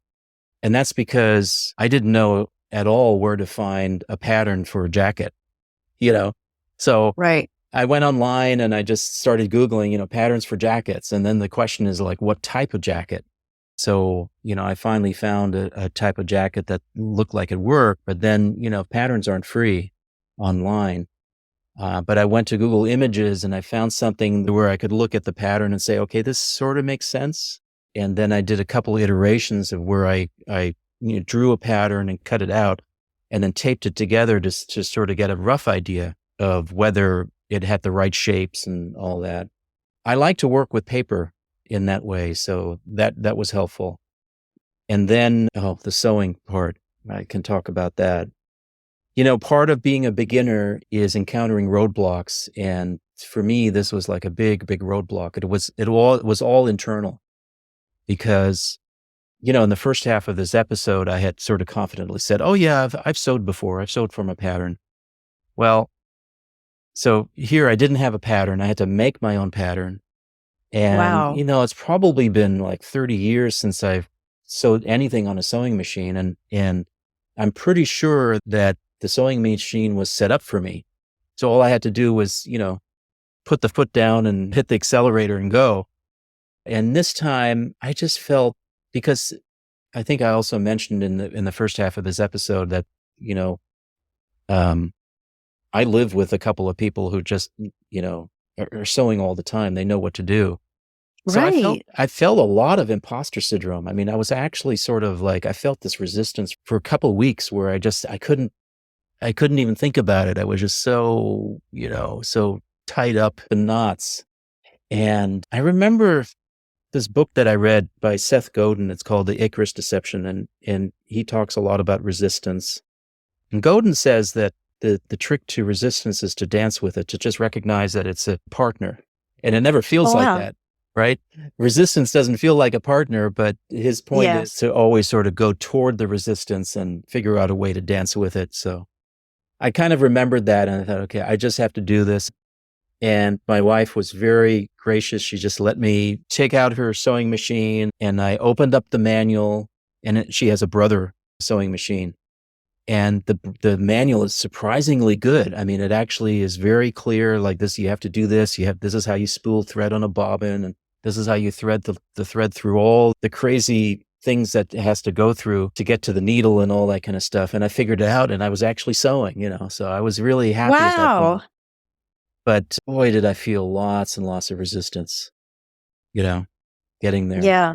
Speaker 1: And that's because I didn't know at all where to find a pattern for a jacket, So I went online and I just started Googling, patterns for jackets. And then the question is like, what type of jacket? So, I finally found a type of jacket that looked like it worked, but then, patterns aren't free online. But I went to Google Images and I found something where I could look at the pattern and say, okay, this sort of makes sense. And then I did a couple iterations of where I drew a pattern and cut it out and then taped it together to sort of get a rough idea of whether it had the right shapes and all that. I like to work with paper in that way, so that was helpful. And then, the sewing part, I can talk about that. Part of being a beginner is encountering roadblocks. And for me, this was like a big, big roadblock. It was all internal because, in the first half of this episode, I had sort of confidently said, oh yeah, I've sewed before. I've sewed from a pattern. Well, so here I didn't have a pattern. I had to make my own pattern. And,
Speaker 3: wow.
Speaker 1: It's probably been like 30 years since I've sewed anything on a sewing machine. And I'm pretty sure that the sewing machine was set up for me. So all I had to do was, put the foot down and hit the accelerator and go. And this time I just felt, because I think I also mentioned in the first half of this episode that, I live with a couple of people who just, are sewing all the time. They know what to do. So I felt a lot of imposter syndrome. I mean, I was actually sort of like, I felt this resistance for a couple of weeks where I couldn't even think about it. I was just so, so tied up in knots. And I remember this book that I read by Seth Godin. It's called The Icarus Deception. And he talks a lot about resistance. And Godin says that the trick to resistance is to dance with it, to just recognize that it's a partner. And it never feels like that, right? Resistance doesn't feel like a partner, but his point is
Speaker 3: Yes.
Speaker 1: to always sort of go toward the resistance and figure out a way to dance with it. So I kind of remembered that, and I thought, okay, I just have to do this. And my wife was very gracious. She just let me take out her sewing machine, and I opened up the manual, and she has a brother sewing machine. And the manual is surprisingly good. I mean, it actually is very clear, like this, you have to do this. This is how you spool thread on a bobbin, and this is how you thread the thread through all the crazy things that it has to go through to get to the needle and all that kind of stuff. And I figured it out, and I was actually sewing, so I was really happy at that point.
Speaker 3: Wow.
Speaker 1: But boy, did I feel lots and lots of resistance, getting there.
Speaker 3: Yeah.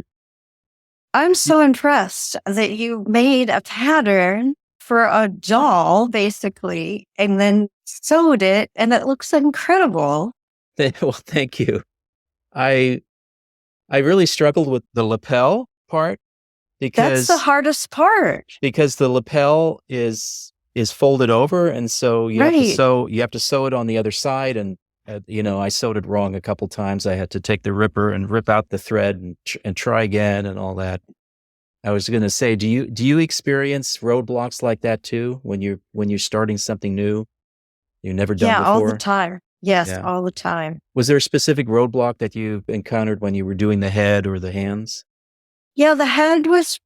Speaker 3: I'm so impressed that you made a pattern for a doll, basically, and then sewed it, and it looks incredible.
Speaker 1: Well, thank you. I really struggled with the lapel part
Speaker 3: That's the hardest part.
Speaker 1: because the lapel is folded over, and so you have to sew it on the other side, and I sewed it wrong a couple times. I had to take the ripper and rip out the thread and try again and all that. I was going to say, do you experience roadblocks like that too when you're starting something new you've never done before?
Speaker 3: Yeah, all the time. Yes,
Speaker 1: Yeah.
Speaker 3: all the time.
Speaker 1: Was there a specific roadblock that you encountered when you were doing the head or the hands?
Speaker 3: Yeah, the head was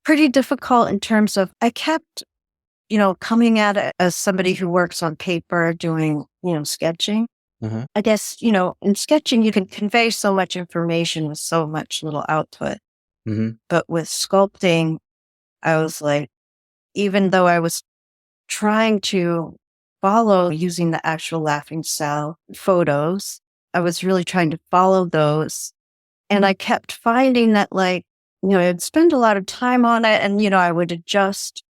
Speaker 3: pretty difficult in terms of I kept, coming at it as somebody who works on paper doing, sketching.
Speaker 1: Uh-huh.
Speaker 3: I guess, in sketching, you can convey so much information with so much little output.
Speaker 1: Mm-hmm.
Speaker 3: But with sculpting, I was like, even though I was trying to follow using the actual Laffing Sal photos, I was really trying to follow those. And I kept finding that, I'd spend a lot of time on it, and, I would adjust.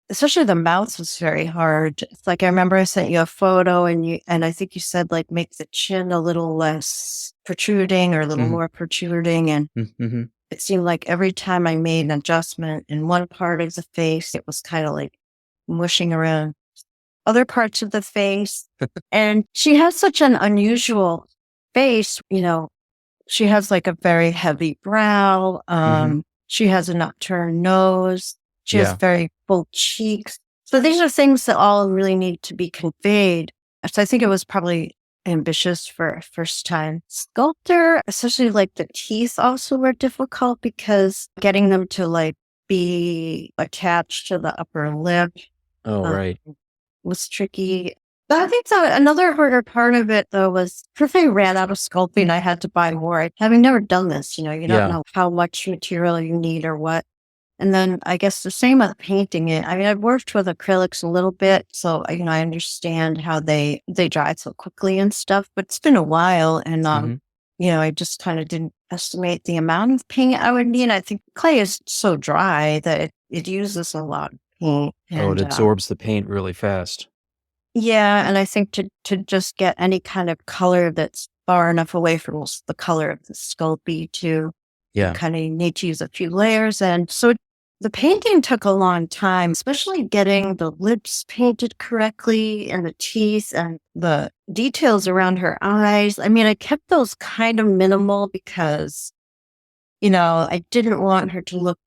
Speaker 3: Especially the mouth was very hard. It's like I remember I sent you a photo, and I think you said make the chin a little less protruding or a little more protruding, and
Speaker 1: Mm-hmm.
Speaker 3: it seemed like every time I made an adjustment in one part of the face, it was kind of mushing around other parts of the face. And she has such an unusual face, she has a very heavy brow. She has an upturned nose. She has very full cheeks. So these are things that all really need to be conveyed. So I think it was probably ambitious for a first time sculptor, especially the teeth also were difficult because getting them to be attached to the upper lip
Speaker 1: Right.
Speaker 3: was tricky. But I think another harder part of it though was because I ran out of sculpting, I had to buy more. Having never done this, you don't know how much material you need or what. And then I guess the same with painting it. I mean, I've worked with acrylics a little bit, so I understand how they dry so quickly and stuff. But it's been a while, and I just kind of didn't estimate the amount of paint I would need. I think clay is so dry that it uses a lot of paint. And,
Speaker 1: it absorbs the paint really fast.
Speaker 3: Yeah, and I think to just get any kind of color that's far enough away from the color of the Sculpey to kind of need to use a few layers. And so the painting took a long time, especially getting the lips painted correctly and the teeth and the details around her eyes. I mean, I kept those kind of minimal because, I didn't want her to look,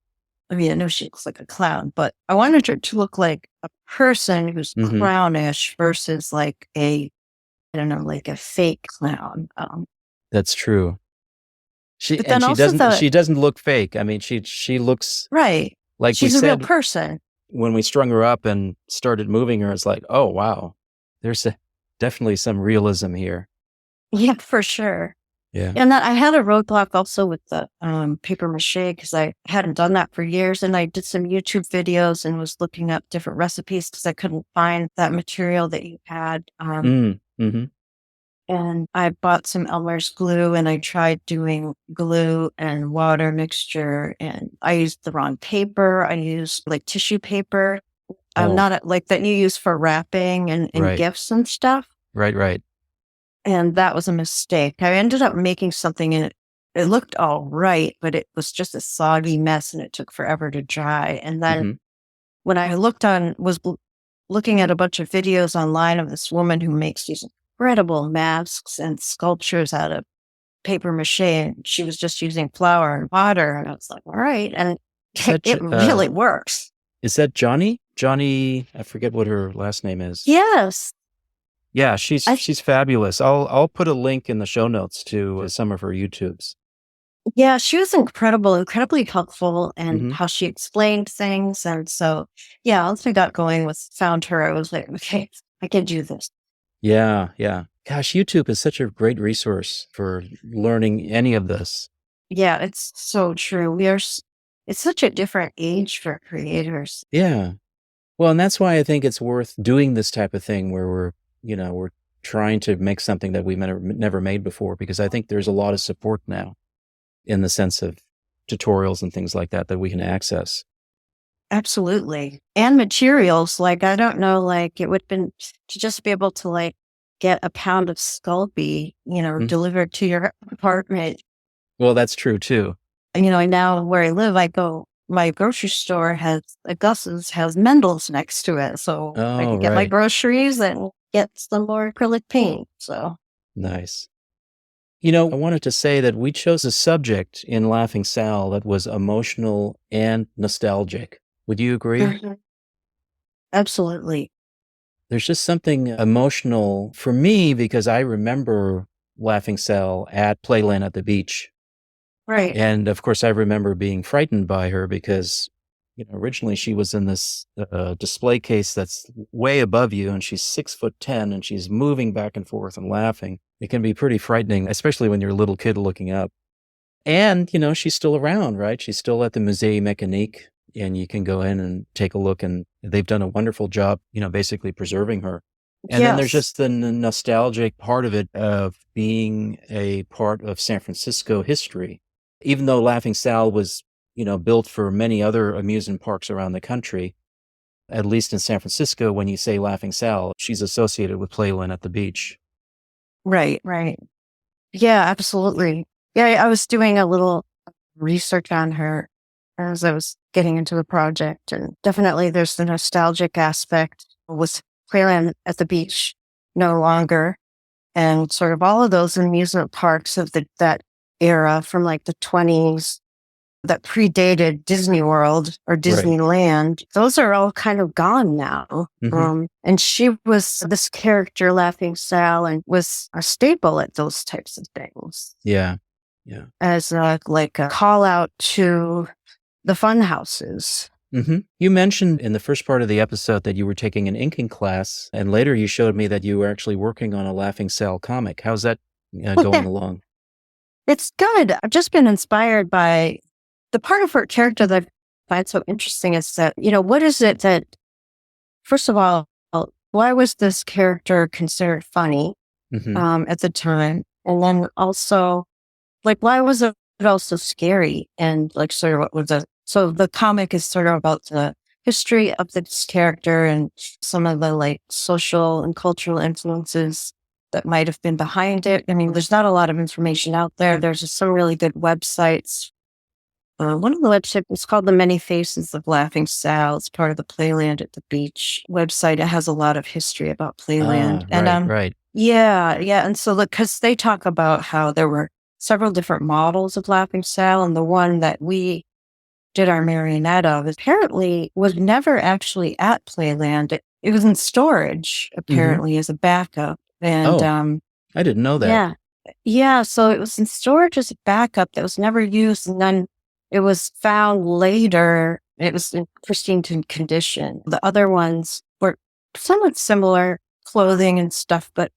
Speaker 3: I know she looks like a clown, but I wanted her to look like a person who's clownish versus a fake clown.
Speaker 1: That's true. She
Speaker 3: But then also
Speaker 1: she doesn't look fake. I mean, she looks
Speaker 3: right.
Speaker 1: like
Speaker 3: She's
Speaker 1: we
Speaker 3: a real
Speaker 1: said
Speaker 3: person.
Speaker 1: when we strung her up and started moving her. It's like, oh wow, there's definitely some realism here.
Speaker 3: Yeah, for sure.
Speaker 1: Yeah,
Speaker 3: and that I had a roadblock also with the paper mache because I hadn't done that for years, and I did some YouTube videos and was looking up different recipes because I couldn't find that material that you had. And I bought some Elmer's glue, and I tried doing glue and water mixture, and I used the wrong paper. I used tissue paper. Not that you use for wrapping and gifts and stuff.
Speaker 1: Right.
Speaker 3: And that was a mistake. I ended up making something, and it looked all right, but it was just a soggy mess, and it took forever to dry. And then when I was looking at a bunch of videos online of this woman who makes these incredible masks and sculptures out of paper mache, and she was just using flour and water. And I was like, all right. And it really works.
Speaker 1: Is that Johnny? Johnny, I forget what her last name is.
Speaker 3: Yes.
Speaker 1: Yeah, she's fabulous. I'll put a link in the show notes to some of her YouTubes.
Speaker 3: Yeah, she was incredibly helpful, and
Speaker 1: Mhm.
Speaker 3: how she explained things. And so, yeah, once we got going found her, I was like, okay, I can do this.
Speaker 1: Yeah, yeah. Gosh, YouTube is such a great resource for learning any of this.
Speaker 3: Yeah, it's so true. It's such a different age for creators.
Speaker 1: Yeah. Well, and that's why I think it's worth doing this type of thing where we're trying to make something that we never made before, because I think there's a lot of support now in the sense of tutorials and things like that we can access.
Speaker 3: Absolutely. And materials, like, I don't know, like, it would have been to just be able to, like, get a pound of Sculpey,
Speaker 1: Mhm.
Speaker 3: delivered to your apartment.
Speaker 1: Well, that's true too.
Speaker 3: Now where I live, my grocery store Gus's has Mendel's next to it. So I
Speaker 1: Oh,
Speaker 3: can get my
Speaker 1: right.
Speaker 3: groceries and get some more acrylic paint. So,
Speaker 1: Nice. I wanted to say that we chose a subject in Laughing Sal that was emotional and nostalgic. Would you agree?
Speaker 3: Mhm. Absolutely.
Speaker 1: There's just something emotional for me because I remember Laughing Sal at Playland at the beach.
Speaker 3: Right.
Speaker 1: And of course, I remember being frightened by her because, originally she was in this display case that's way above you, and she's 6'10", and she's moving back and forth and laughing. It can be pretty frightening, especially when you're a little kid looking up. And, she's still around, right? She's still at the Musée Mécanique, and you can go in and take a look, and they've done a wonderful job, basically preserving her. And then there's
Speaker 3: Yes.
Speaker 1: just the nostalgic part of it of being a part of San Francisco history. Even though Laughing Sal was, built for many other amusement parks around the country, at least in San Francisco, when you say Laughing Sal, she's associated with Playland at the beach.
Speaker 3: Right. Right. Yeah, absolutely. Yeah, I was doing a little research on her as I was getting into the project, and definitely there's the nostalgic aspect with Playland at the beach no longer, and sort of all of those amusement parks of that era from like the 20s that predated Disney World or
Speaker 1: Right.
Speaker 3: Disneyland. Those are all kind of gone now.
Speaker 1: Mhm.
Speaker 3: And she was this character, Laughing Sal, and was a staple at those types of things
Speaker 1: Yeah. Yeah.
Speaker 3: as like a call out to the fun houses.
Speaker 1: You mentioned in the first part of the episode that you were taking an inking class, and later you showed me that you were actually working on a Laughing Sal comic. How's that going along?
Speaker 3: It's good. I've just been inspired by the part of her character that I find so interesting is that, what is it that, first of all, why was this character considered funny
Speaker 1: Mhm.
Speaker 3: at the time? And then also, like, why was it also scary? And like, sort of what was so the comic is sort of about the history of this character and some of the like social and cultural influences that might have been behind it. I mean, there's not a lot of information out there. There's just some really good websites. One of the websites is called The Many Faces of Laughing Sal. It's part of the Playland at the Beach website. It has a lot of history about Playland. And
Speaker 1: Right.
Speaker 3: yeah. And so because they talk about how there were several different models of Laughing Sal, and the one that we did our Marionette of apparently was never actually at Playland. It was in storage,
Speaker 1: Mhm.
Speaker 3: apparently, as a backup. And
Speaker 1: Oh, I didn't know that.
Speaker 3: yeah. Yeah, so it was in storage as a backup that was never used, and then it was found later. It was in pristine condition. The other ones were somewhat similar clothing and stuff, but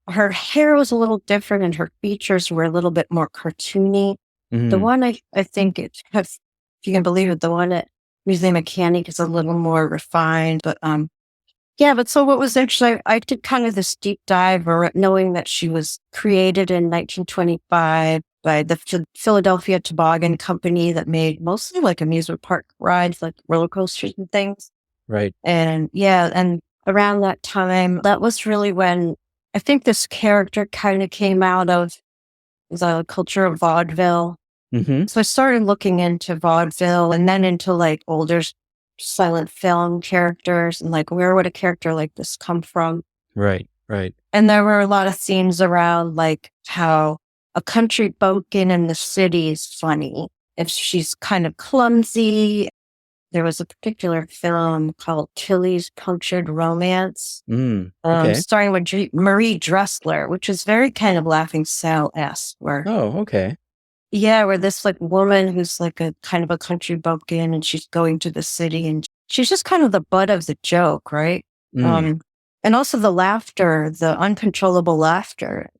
Speaker 3: her hair was a little different and her features were a little bit more cartoony. The
Speaker 1: Mhm.
Speaker 3: one I think if you can believe it, the one at Museum Mechanic is a little more refined, but yeah, but so what was actually, I did kind of this deep dive, or knowing that she was created in 1925 by the Philadelphia Toboggan Company that made mostly like amusement park rides, like roller coasters and things.
Speaker 1: Right.
Speaker 3: And yeah, and around that time, that was really when I think this character kind of came out of the culture of vaudeville.
Speaker 1: Mhm.
Speaker 3: So I started looking into vaudeville and then into like older silent film characters and like where would a character like this come from?
Speaker 1: Right. Right.
Speaker 3: And there were a lot of themes around like how a country bumpkin in the city is funny. If she's kind of clumsy. There was a particular film called Tilly's Punctured Romance,
Speaker 1: Okay.
Speaker 3: starring with Marie Dressler, which is very kind of Laughing Sal-esque. Where
Speaker 1: Okay.
Speaker 3: where this like woman who's like a kind of a country bumpkin, and she's going to the city, and she's just kind of the butt of the joke, right?
Speaker 1: Mm.
Speaker 3: And also the laughter, the uncontrollable laughter.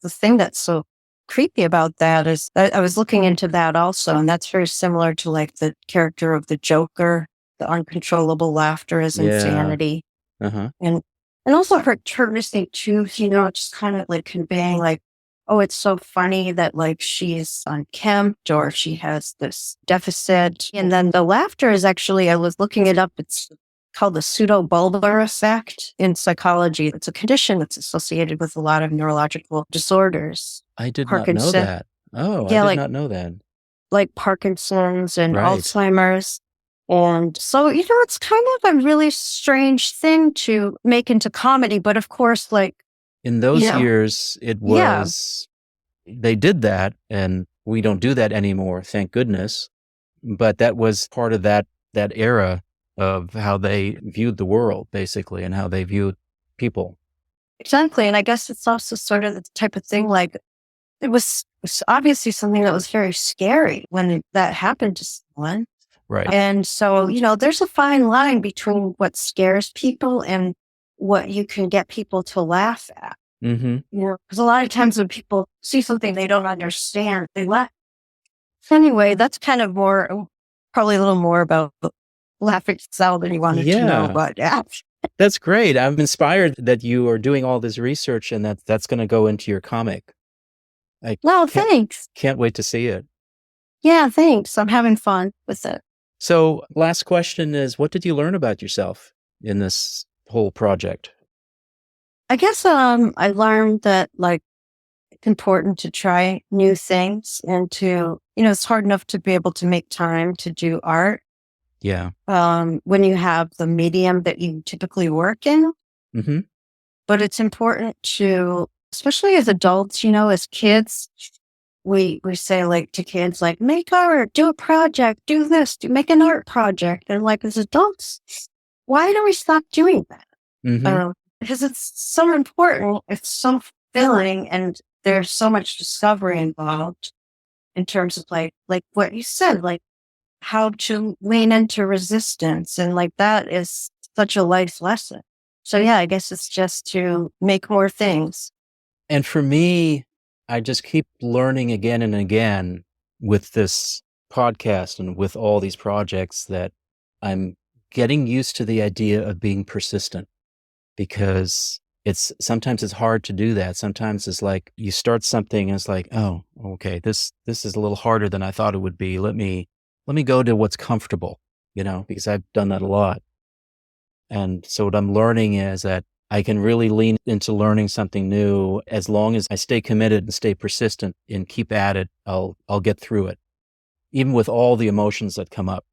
Speaker 3: The thing that's so creepy about that is I was looking into that also, and that's very similar to like the character of the Joker. The uncontrollable laughter is
Speaker 1: Yeah.
Speaker 3: insanity,
Speaker 1: Uh-huh.
Speaker 3: and also her turgidness too. Just kind of like conveying like, oh, it's so funny that like she's unkempt or she has this deficit, and then the laughter is actually, I was looking it up. It's called the pseudobulbar effect in psychology. It's a condition that's associated with a lot of neurological disorders.
Speaker 1: I did not know that. Oh, I did not know that.
Speaker 3: Like Parkinson's and
Speaker 1: Right.
Speaker 3: Alzheimer's. And so, it's kind of a really strange thing to make into comedy. But of course, like,
Speaker 1: In those years, it was, they did that, and we don't do that anymore, thank goodness. But that was part of that era of how they viewed the world, basically, and how they viewed people.
Speaker 3: Exactly. And I guess it's also sort of the type of thing, like, it was obviously something that was very scary when that happened to someone.
Speaker 1: Right.
Speaker 3: And so, there's a fine line between what scares people and what you can get people to laugh at.
Speaker 1: Mm-hmm.
Speaker 3: Because a lot of times when people see something they don't understand, they laugh. Anyway, that's kind of probably a little more about Laffing Sal than you wanted to know. But
Speaker 1: that's great. I'm inspired that you are doing all this research and that's going to go into your comic.
Speaker 3: Thanks.
Speaker 1: Can't wait to see it.
Speaker 3: Yeah, thanks. I'm having fun with it.
Speaker 1: So, last question is, what did you learn about yourself in this whole project?
Speaker 3: I guess I learned that like it's important to try new things and to, it's hard enough to be able to make time to do art.
Speaker 1: Yeah.
Speaker 3: When you have the medium that you typically work in.
Speaker 1: Mm-hmm.
Speaker 3: But it's important to, especially as adults, as kids, we say like to kids, like, make art, do a project, do this, make an art project. And like as adults, why do we stop doing that?
Speaker 1: Mm-hmm.
Speaker 3: Because it's so important, it's so fulfilling, and there's so much discovery involved in terms of like what you said, like how to lean into resistance. And like that is such a life lesson. So yeah, I guess it's just to make more things.
Speaker 1: And for me, I just keep learning again and again with this podcast and with all these projects that I'm getting used to the idea of being persistent, because sometimes it's hard to do that. Sometimes it's like you start something and it's like, oh, okay, this is a little harder than I thought it would be. Let me go to what's comfortable, because I've done that a lot. And so what I'm learning is that I can really lean into learning something new as long as I stay committed and stay persistent and keep at it. I'll get through it, even with all the emotions that come up,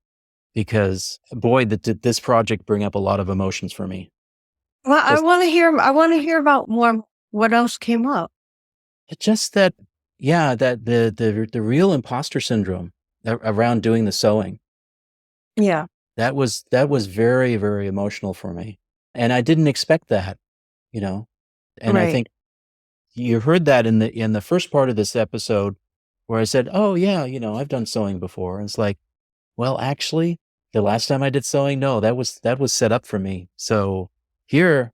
Speaker 1: because boy, did this project bring up a lot of emotions for me.
Speaker 3: Well, I want to hear about more. What else came up?
Speaker 1: Just that, that the real imposter syndrome around doing the sewing.
Speaker 3: Yeah.
Speaker 1: That was very, very emotional for me. And I didn't expect that, And
Speaker 3: Right.
Speaker 1: I think you heard that in the first part of this episode where I said, oh yeah, I've done sewing before. And it's like, well, actually the last time I did sewing, no, that was set up for me. So here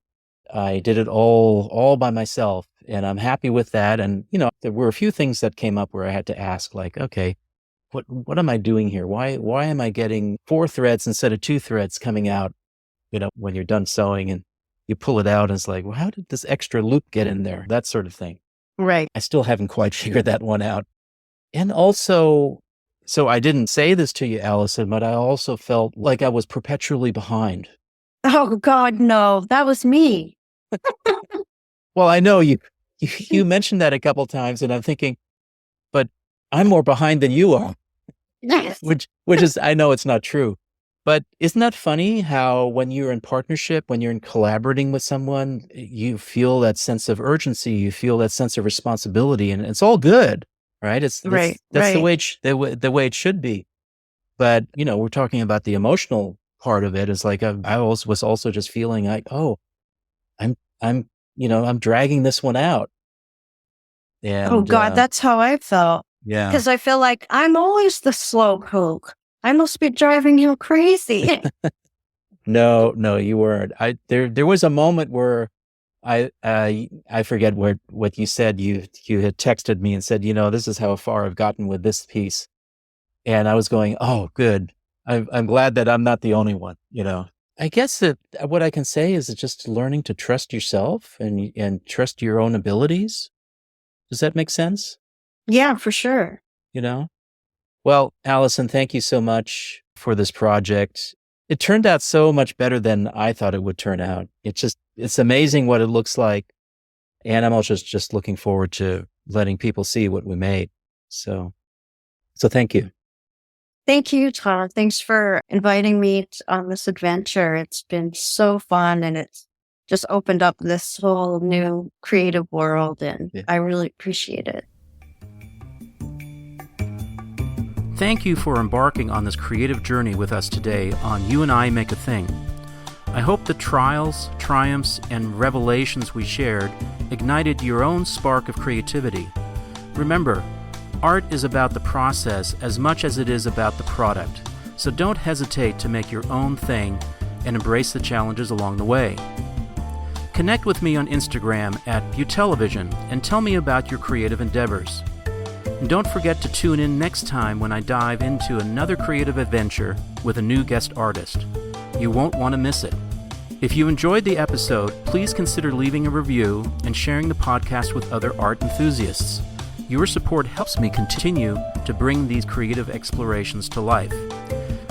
Speaker 1: I did it all by myself, and I'm happy with that. And, there were a few things that came up where I had to ask, like, okay, what am I doing here? Why am I getting 4 threads instead of 2 threads coming out, when you're done sewing and you pull it out and it's like, well, how did this extra loop get in there? That sort of thing.
Speaker 3: Right.
Speaker 1: I still haven't quite figured that one out. And also, so I didn't say this to you, Alison, but I also felt like I was perpetually behind.
Speaker 3: Oh God, no, that was me.
Speaker 1: Well, I know you mentioned that a couple times, and I'm thinking, but I'm more behind than you are.
Speaker 3: Yes.
Speaker 1: Which is, I know it's not true, But isn't that funny how when you're in partnership, when you're in collaborating with someone, you feel that sense of urgency, you feel that sense of responsibility, and it's all good, right?
Speaker 3: Right,
Speaker 1: That's the
Speaker 3: right.
Speaker 1: way the way it should be. But we're talking about the emotional part of it. Is like I was also just feeling like, oh, I'm I'm dragging this one out,
Speaker 3: Oh
Speaker 1: and
Speaker 3: God, that's how I felt.
Speaker 1: yeah.
Speaker 3: Because I feel like I'm always the slow cook. I must be driving you crazy.
Speaker 1: No, you weren't. There was a moment where I forget what you said. You had texted me and said, this is how far I've gotten with this piece, and I was going, oh, good. I'm glad that I'm not the only one. I guess that what I can say is just learning to trust yourself and trust your own abilities. Does that make sense?
Speaker 3: Yeah, for sure.
Speaker 1: You know. Well, Alison, thank you so much for this project. It turned out so much better than I thought it would turn out. It's amazing what it looks like. And I'm also just looking forward to letting people see what we made. So thank you.
Speaker 3: Thank you, Tom. Thanks for inviting me on this adventure. It's been so fun, and it's just opened up this whole new creative world, and
Speaker 1: Yeah.
Speaker 3: I really appreciate it.
Speaker 1: Thank you for embarking on this creative journey with us today on You and I Make a Thing. I hope the trials, triumphs, and revelations we shared ignited your own spark of creativity. Remember, art is about the process as much as it is about the product, so don't hesitate to make your own thing and embrace the challenges along the way. Connect with me on Instagram at Butelevision and tell me about your creative endeavors. And don't forget to tune in next time when I dive into another creative adventure with a new guest artist. You won't want to miss it. If you enjoyed the episode, please consider leaving a review and sharing the podcast with other art enthusiasts. Your support helps me continue to bring these creative explorations to life.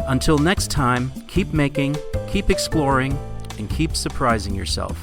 Speaker 1: Until next time, keep making, keep exploring, and keep surprising yourself.